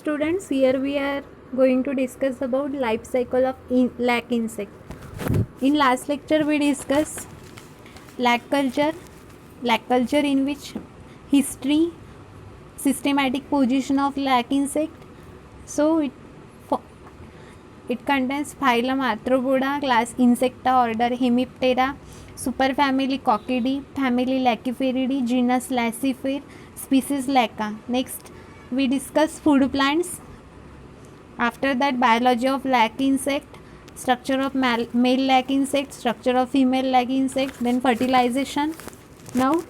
Students, here we are going to discuss about life cycle of lac insect. In last lecture we discussed lac culture in which history, systematic position of lac insect. So it contains phylum Arthropoda, class Insecta, order Hemiptera, superfamily Coccidae, family Laciferidae, genus Lacifera, species Laca. Next we discuss food plants. After that, biology of lac insect, structure of male lac insect, structure of female lac insect, then fertilization. Now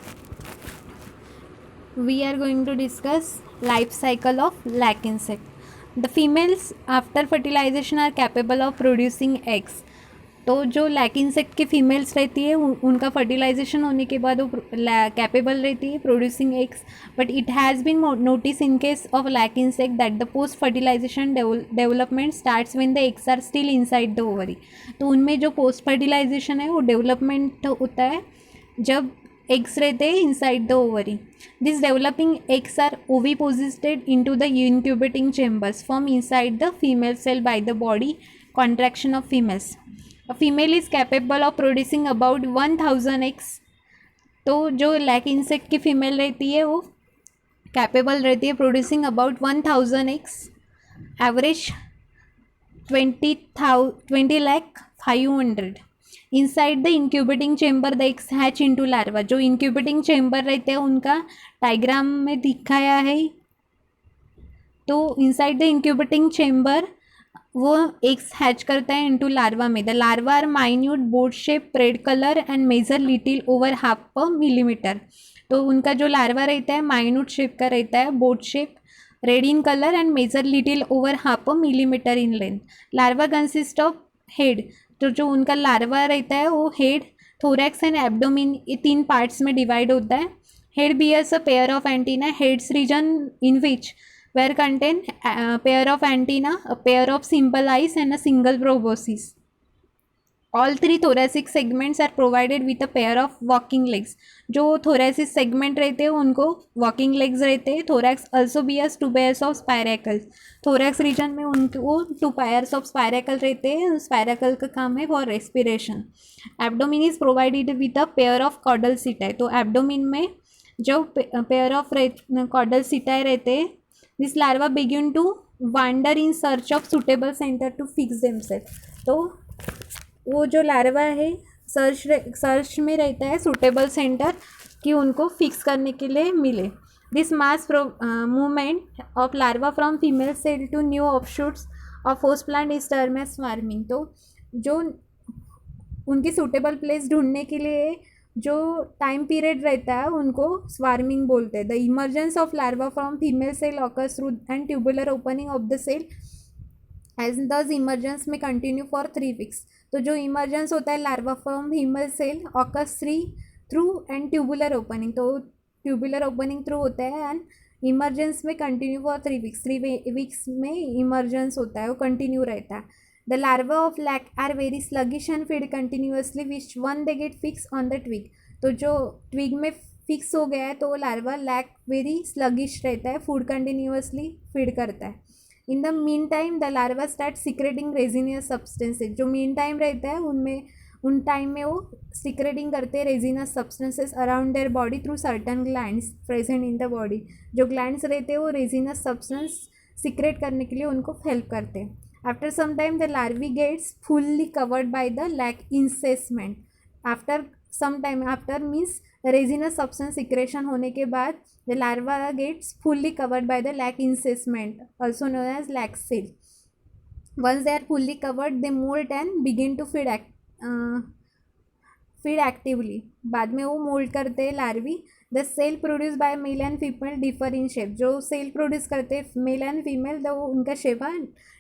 we are going to discuss life cycle of lac insect. The females after fertilization are capable of producing eggs. तो जो lac insect की females रहती है उनका fertilisation होने के बाद वो कैपेबल रहती है producing eggs. But it has been notice in case of lac insect that the post fertilization development starts when the eggs are still inside the ovary. तो उनमें जो पोस्ट फर्टिलाइजेशन है वो डेवलपमेंट होता है जब एग्स रहते हैं inside the ovary. This developing eggs are oviposited into the incubating chambers from inside the female cell by the body contraction of females. A female is capable of producing about 1000 eggs. तो जो lac insect की female रहती है वो capable रहती है producing about 1000 eggs. Average 20 lakh 500. Inside the incubating chamber the eggs hatch into larva. जो incubating chamber रहते हैं उनका डायग्राम में दिखाया है. तो इनसाइड द इंक्यूबेटिंग चेम्बर वो एग्स हैच करता है इनटू लार्वा में. The larva are minute boat shape red colour and measure little over half पर मिलीमीटर. तो उनका जो लार्वा रहता है माइन्यूट शेप का रहता है, boat shape, red in colour and measure little over half पर millimetre in length. Larva consist of head. तो जो उनका लार्वा रहता है वो हेड, थोरैक्स एंड एब्डोमिन ये 3 पार्ट्स में डिवाइड होता है. Head bears a pair of antenna. Heads region in which where contain a pair of antenna, a pair of simple eyes and a single proboscis. All 3 thoracic segments are provided with a pair of walking legs. जो thoracic segment रहते हैं उनको walking legs रहते हैं. thorax also bears 2 pairs of spiracles. thorax region में उनको 2 pairs of spiracle रहते हैं. spiracle का काम है for respiration. abdomen is provided with a pair of caudal setae. तो abdomen में जो pair of caudal setae रहते हैं. This larva begin to wander in search of suitable center to fix themselves. तो वो जो लार्वा है सर्च में रहता है सुटेबल सेंटर कि उनको फिक्स करने के लिए मिले. This mass movement of larva from female cell to new offshoots of host plant is term as swarming. तो जो उनकी सुटेबल प्लेस ढूंढने के लिए जो टाइम पीरियड रहता है उनको स्वार्मिंग बोलते हैं. The emergence of larva from female cell occurs through and tubular opening of the cell as thus emergence में कंटिन्यू फॉर 3 weeks. तो जो इमर्जेंस होता है larva from female cell occurs through and tubular opening. तो tubular opening through होता है and emergence में continue for 3 weeks. 3 weeks में इमर्जेंस होता है वो कंटिन्यू रहता है. The larvae of lac are very sluggish and feed continuously, which one they get fixed on the twig. तो जो twig में फिक्स हो गया है तो वो लार्वा लैक वेरी स्लगिश रहता है, फूड कंटिन्यूसली फीड करता है. In the mean time the larva start secreting resinous substances. जो मीन टाइम रहता है उन टाइम में वो सिक्रेटिंग करते हैं resinous substances around their body through certain glands present in the body. जो ग्लैंड्स रहते हैं वो रेजिनस सब्सटेंस सिक्रेट करने के लिए उनको हेल्प करते हैं. After some time, the larvae gets fully covered by the lac incesment. After some time, after means resinous substance secretion होने के बाद the larva gets fully covered by the lac incesment, also known as lac cell. Once they are fully covered, they molt and begin to feed actively. बाद में वो mould करते हैं larvae. The cell produce by male and female differ in shape. जो cell produce करते हैं mail and female तो उनका शेप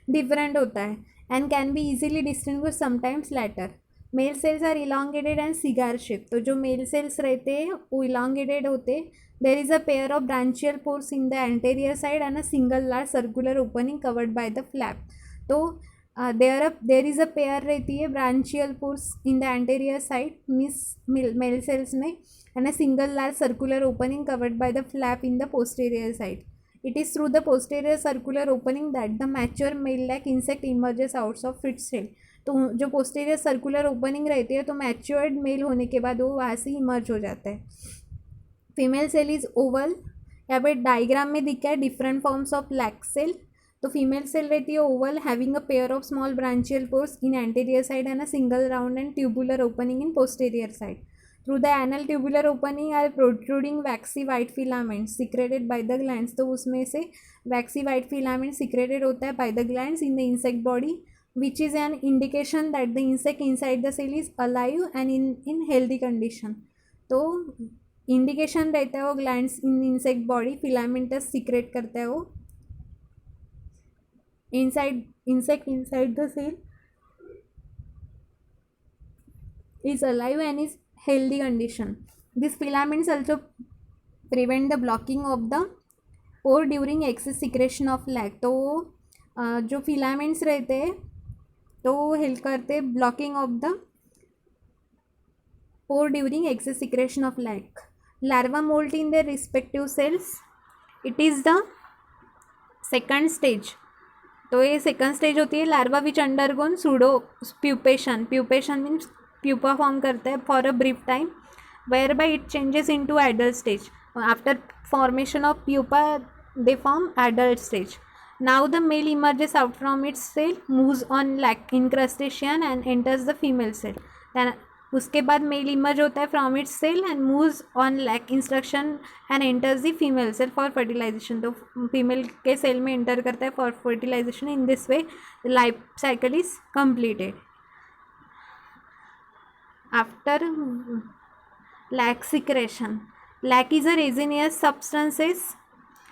डिफरेंट होता है and can be easily distinguish sometimes later. Male cells are elongated and cigar shape. तो जो mail sales रहते हैं वो इलांगेटेड होते हैं. There is a pair of branchial pores in the anterior side and a single large circular opening covered by the flap. तो there is a pair रहती है branchial pores in the anterior side means male cells में and a single large circular opening covered by the flap in the posterior side. It is through the posterior circular opening that the mature male lac insect emerges out of its shell. तो जो posterior circular opening रहती है तो matured mail होने के बाद वो वहाँ से इमर्ज हो जाता है. Female cell is oval. यहाँ पे डायग्राम में दिखा है different forms of lac cell. तो फीमेल सेल रहती है oval having a pair of small branchial pores in anterior side and a single round and tubular opening in posterior side. Through the anal tubular opening are protruding waxy white filaments secreted by the glands. तो उसमें से waxy white filament secreted होता है by the glands in the insect body, which is an indication that the insect inside the cell is alive and in healthy condition. तो indication रहता है वो glands in insect body filaments secrete करता है वो inside insect inside the cell is alive and is healthy condition. These filaments also prevent the blocking of the pore during excess secretion of lac. तो जो filaments रहते हैं तो वो help करते हैं blocking of the pore during excess secretion of lac. Larva molt in their respective cells. It is the second stage. तो ये सेकंड स्टेज होती है larva which undergone pseudo pupation. Pupation means pupa form करता है for a brief time whereby it changes into adult stage. After formation of pupa they form adult stage. Now the male emerges out from its cell, moves on lac incrustation and enters the female cell. Then उसके बाद mail emerge होता है from its cell and moves on lac instruction and enters the female cell for fertilization. तो female के cell में enter करता है for fertilization. In this way life cycle is completed. After lac secretion. Lac is a resinous substances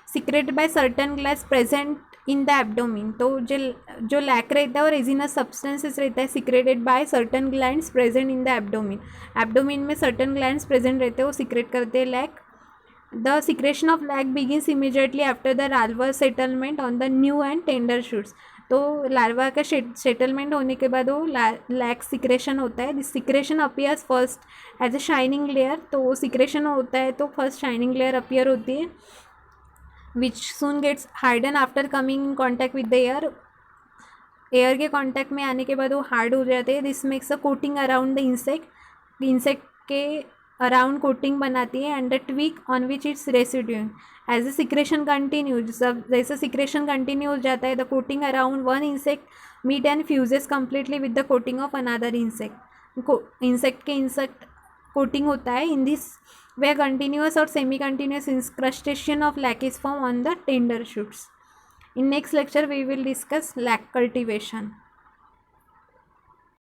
secreted by certain glands present in the abdomen. तो जो lack रहता है वो रेजिनस सब्सटेंसेस रहता है secreted by certain glands present in the abdomen. Abdomen में certain glands present रहते हैं वो सिक्रेट करते हैं lac. The secretion of lac begins immediately after the larva settlement on the new and tender shoots. तो larva का settlement होने के बाद वो लैक सिक्रेशन होता है. This secretion appears first as a shining layer. तो वो सिक्रेशन होता है तो फर्स्ट शाइनिंग लेयर अपीयर होती है which soon gets hardened after coming in contact with the air. Air के कॉन्टैक्ट में आने के बाद वो हार्ड हो जाते हैं. This makes a coating around the insect. Insect के अराउंड कोटिंग बनाती है and the twig on which its residue. As the secretion continues जैसे सिक्रेशन कंटिन्यू हो जाता है the coating around one insect meet and fuses completely with the coating of another insect. Insect के insect coating होता है. In this where continuous or semi-continuous incrustation of lac is formed on the tender shoots. In next lecture we will discuss lac cultivation.